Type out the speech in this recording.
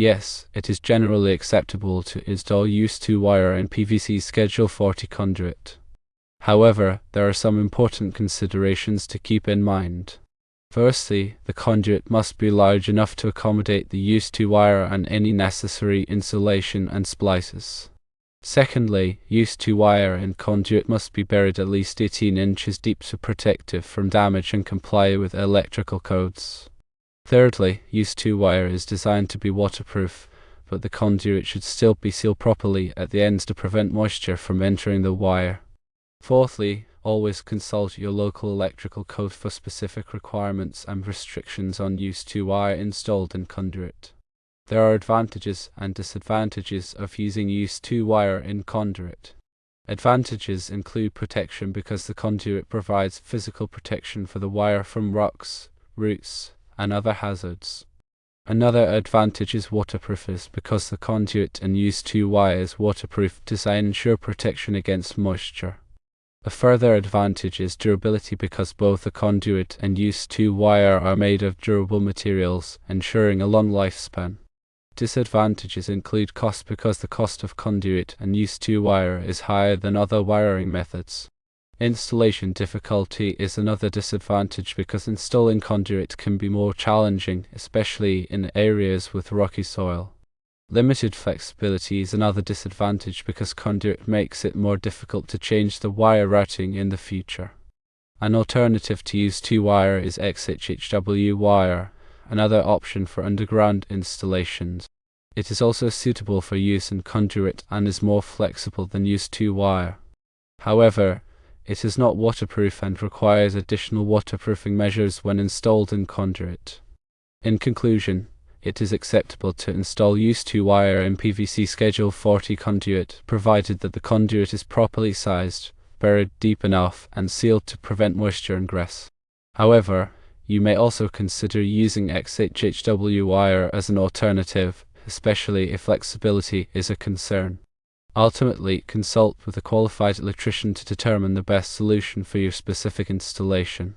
Yes, it is generally acceptable to install used-to wire in PVC Schedule 40 conduit. However, there are some important considerations to keep in mind. Firstly, the conduit must be large enough to accommodate the used-to wire and any necessary insulation and splices. Secondly, used-to wire in conduit must be buried at least 18 inches deep to protect it from damage and comply with electrical codes. Thirdly, used-to wire is designed to be waterproof, but the conduit should still be sealed properly at the ends to prevent moisture from entering the wire. Fourthly, always consult your local electrical code for specific requirements and restrictions on used-to wire installed in conduit. There are advantages and disadvantages of using used-to wire in conduit. Advantages include protection because the conduit provides physical protection for the wire from rocks, roots, and other hazards. Another advantage is waterproofness because the conduit and used-to wire is waterproof, designed to ensure protection against moisture. A further advantage is durability because both the conduit and used-to wire are made of durable materials, ensuring a long lifespan. Disadvantages include cost because the cost of conduit and used-to wire is higher than other wiring methods. Installation difficulty is another disadvantage because installing conduit can be more challenging, especially in areas with rocky soil. Limited flexibility is another disadvantage because conduit makes it more difficult to change the wire routing in the future. An alternative to used-to wire is XHHW wire, another option for underground installations. It is also suitable for use in conduit and is more flexible than used-to wire. However, it is not waterproof and requires additional waterproofing measures when installed in conduit. In conclusion, it is acceptable to install used-to wire in PVC Schedule 40 conduit, provided that the conduit is properly sized, buried deep enough, and sealed to prevent moisture ingress. However, you may also consider using XHHW wire as an alternative, especially if flexibility is a concern. Ultimately, consult with a qualified electrician to determine the best solution for your specific installation.